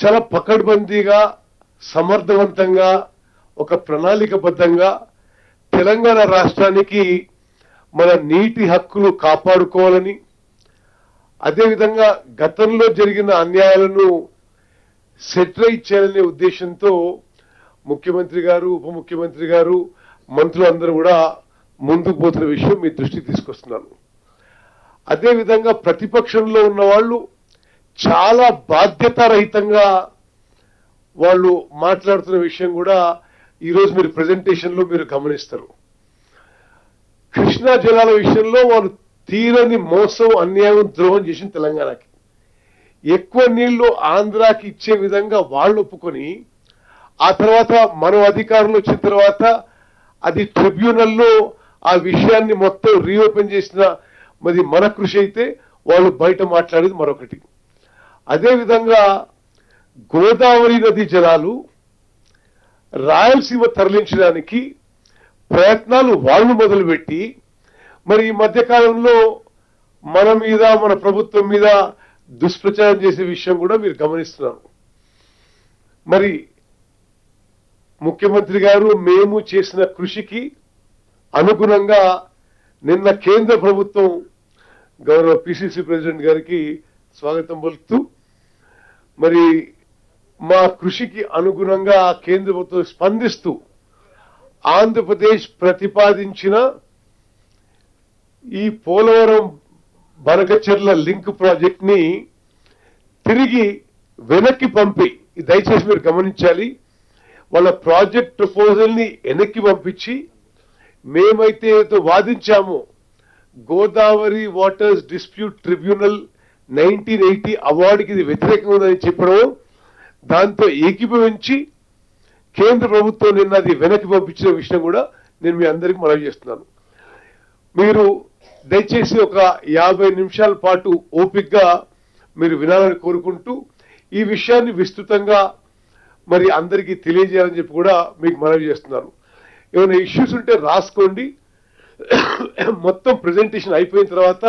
చాలా పకడ్బందీగా సమర్థవంతంగా ఒక ప్రణాళికబద్ధంగా తెలంగాణ రాష్ట్రానికి మన నీటి హక్కులు కాపాడుకోవాలని, అదేవిధంగా గతంలో జరిగిన అన్యాయాలను సెటిల్ చేయాలనే ఉద్దేశంతో ముఖ్యమంత్రి గారు, ఉప ముఖ్యమంత్రి గారు, మంత్రులందరూ కూడా ముందుకు పోతున్న విషయం మీ దృష్టికి తీసుకొస్తున్నాను. అదేవిధంగా ప్రతిపక్షంలో ఉన్న వాళ్ళు చాలా బాధ్యతారహితంగా వాళ్ళు మాట్లాడుతున్న విషయం కూడా ఈరోజు మీరు ప్రెజెంటేషన్లో మీరు గమనిస్తారు. కృష్ణా జలాల విషయంలో వాళ్ళు తీరని మోసం, అన్యాయం, ద్రోహం చేసిన తెలంగాణకి. ఎక్కువ నీళ్లు ఆంధ్రాకి ఇచ్చే విధంగా వాళ్ళు ఒప్పుకొని, ఆ తర్వాత మనం అధికారంలో వచ్చిన తర్వాత అది ట్రిబ్యునల్లో ఆ విషయాన్ని మొత్తం రీఓపెన్ చేసిన మరి మన కృషి అయితే వాళ్ళు బయట మాట్లాడేది మరొకటి. అదేవిధంగా గోదావరి నది జలాలు రాయలసీమ తరలించడానికి ప్రయత్నాలు వాళ్ళు మొదలుపెట్టి, మరి ఈ మధ్యకాలంలో మన మీద, మన ప్రభుత్వం మీద దుష్ప్రచారం చేసే విషయం కూడా మీరు గమనిస్తున్నారు. మరి ముఖ్యమంత్రి గారు మేము చేసిన కృషికి అనుగుణంగా నిన్న కేంద్ర ప్రభుత్వం గౌరవ పిసిసి ప్రెసిడెంట్ గారికి స్వాగతం పలుకుతూ, మరి మా కృషికి అనుగుణంగా కేంద్ర ప్రభుత్వం స్పందిస్తూ ఆంధ్రప్రదేశ్ ప్రతిపాదించిన ఈ పోలవరం బనకచెర్ల లింక్ ప్రాజెక్ట్ ని తిరిగి వెనక్కి పంపి, దయచేసి మీరు గమనించాలి, వాళ్ళ ప్రాజెక్ట్ ప్రపోజల్ ని వెనక్కి పంపించి మేమైతే వాదించామో గోదావరి వాటర్స్ డిస్ప్యూట్ ట్రిబ్యునల్ 1980 అవార్డుకి ఇది వ్యతిరేకంగా ఉందని చెప్పడం, దాంతో ఏకీభవించి కేంద్ర ప్రభుత్వం నిన్న అది వెనక్కి పంపించిన విషయం కూడా నేను మీ అందరికీ మనవి చేస్తున్నాను. మీరు దయచేసి ఒక 50 నిమిషాల పాటు ఓపికగా మీరు వినాలని కోరుకుంటూ ఈ విషయాన్ని విస్తృతంగా మరి అందరికీ తెలియజేయాలని చెప్పి కూడా మీకు మనవి చేస్తున్నాను. ఏమైనా ఇష్యూస్ ఉంటే రాసుకోండి. మొత్తం ప్రెజెంటేషన్ అయిపోయిన తర్వాత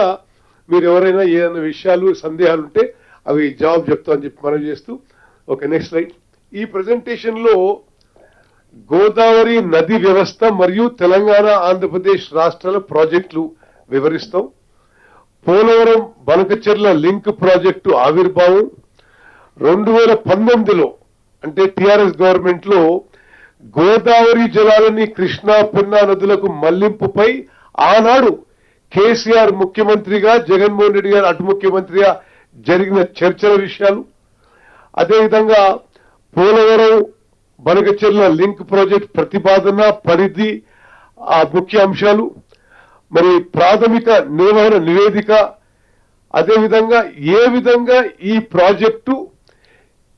మీరు ఎవరైనా ఏదైనా విషయాలు, సందేహాలు ఉంటే అవి జవాబు చెప్తామని చెప్పి మనవి చేస్తూ, ఓకే, నెక్స్ట్ స్లైడ్. ఈ ప్రెజెంటేషన్ లో గోదావరి నది వ్యవస్థ మరియు తెలంగాణ, ఆంధ్రప్రదేశ్ రాష్ట్రాల ప్రాజెక్టులు వివరిస్తాం. పోలవరం బనకచెర్ల లింక్ ప్రాజెక్టు ఆవిర్భావం 2019లో అంటే టిఆర్ఎస్ గవర్నమెంట్ లో గోదావరి జలాలని కృష్ణా, పెన్నా నదులకు మళ్లింపుపై ఆనాడు కేసీఆర్ ముఖ్యమంత్రిగా, జగన్మోహన్ రెడ్డి గారు అటు ముఖ్యమంత్రిగా జరిగిన చర్చల విషయాలు, అదేవిధంగా పోలవరం బనకచెర్ల లింక్ ప్రాజెక్ట్ ప్రతిపాదన, పరిధి, ఆ ముఖ్య అంశాలు, మరి ప్రాథమిక నిర్వహణ నివేదిక, అదేవిధంగా ఏ విధంగా ఈ ప్రాజెక్టు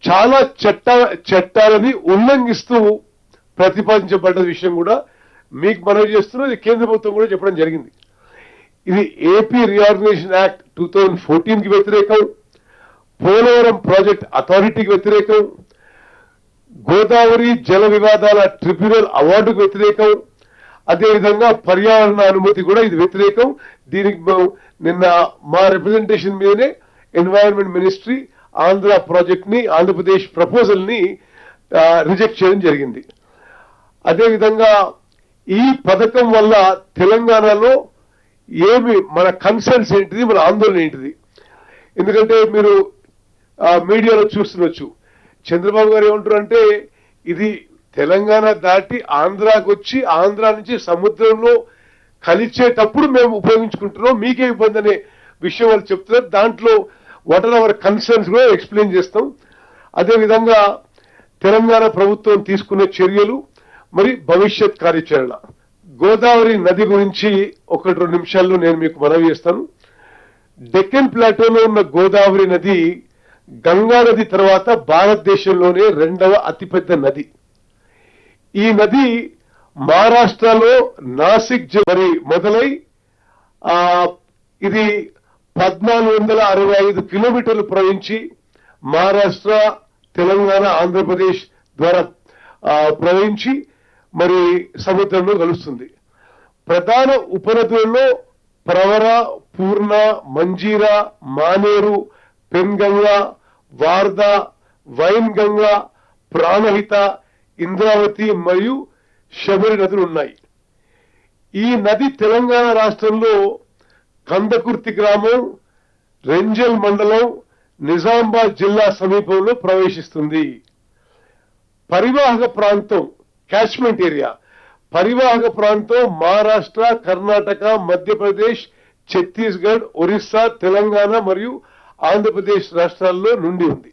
చాలా చట్టాలని ఉల్లంఘిస్తూ ప్రతిపాదించబడ్డ విషయం కూడా మీకు మనవి చేస్తున్నది. కేంద్ర ప్రభుత్వం కూడా చెప్పడం జరిగింది. ఇది ఏపీ రీఆర్గనైజేషన్ యాక్ట్ 2014కి వ్యతిరేకం, పోలవరం ప్రాజెక్ట్ అథారిటీకి వ్యతిరేకం, గోదావరి జల వివాదాల ట్రిబ్యునల్ అవార్డుకు వ్యతిరేకం, అదేవిధంగా పర్యావరణ అనుమతి కూడా ఇది వ్యతిరేకం. దీనికి నిన్న మా రిప్రజెంటేషన్ మీదనే ఎన్వైరన్మెంట్ మినిస్ట్రీ ఆంధ్ర ప్రాజెక్ట్ ని, ఆంధ్రప్రదేశ్ ప్రపోజల్ ని రిజెక్ట్ చేయడం జరిగింది. అదేవిధంగా ఈ పథకం వల్ల తెలంగాణలో ఏమి మన కన్సర్న్స్ ఏంటిది, మన ఆందోళన ఏంటిది? ఎందుకంటే మీరు మీడియాలో చూస్తుండొచ్చు, చంద్రబాబు గారు ఏమంటారంటే ఇది తెలంగాణ దాటి ఆంధ్రాకి వచ్చి ఆంధ్ర నుంచి సముద్రంలో కలిచేటప్పుడు మేము ఉపయోగించుకుంటున్నాం, మీకే ఇబ్బంది అనే విషయం వాళ్ళు చెప్తున్నారు. దాంట్లో వాట్ ఆర్ అవర్ కన్సర్న్స్ కూడా ఎక్స్ప్లెయిన్ చేస్తాం. అదేవిధంగా తెలంగాణ ప్రభుత్వం తీసుకునే చర్యలు, మరి భవిష్యత్ కార్యాచరణ. గోదావరి నది గురించి 1-2 నిమిషాల్లో నేను మీకు మనవి చేస్తాను. డెక్కన్ ప్లాటోలో ఉన్న గోదావరి నది గంగా నది తర్వాత భారతదేశంలోనే 2వ అతిపెద్ద నది. ఈ నది మహారాష్ట్రలో నాసిక్ జిల్లా మొదలై ఇది 1465 కిలోమీటర్లు ప్రవహించి మహారాష్ట్ర, తెలంగాణ, ఆంధ్రప్రదేశ్ ద్వారా ప్రవహించి మరి సముద్రంలో కలుస్తుంది. ప్రధాన ఉపనదులలో ప్రవర, పూర్ణ, మంజీరా, మానేరు, పెన్గంగా, వార్దా, వైన్ గంగా, ప్రాణహిత, ఇంద్రావతి మరియు శబరి నదులు ఉన్నాయి. ఈ నది తెలంగాణ రాష్ట్రంలో కందకుర్తి గ్రామం, రెంజల్ మండలం, నిజామాబాద్ జిల్లా సమీపంలో ప్రవేశిస్తుంది. పరివాహక ప్రాంతం, క్యాచ్మెంట్ ఏరియా, పరివాహక ప్రాంతం మహారాష్ట్ర, కర్ణాటక, మధ్యప్రదేశ్, ఛత్తీస్గఢ్, ఒరిస్సా, తెలంగాణ మరియు ఆంధ్రప్రదేశ్ రాష్ట్రాల్లో నుండి ఉంది.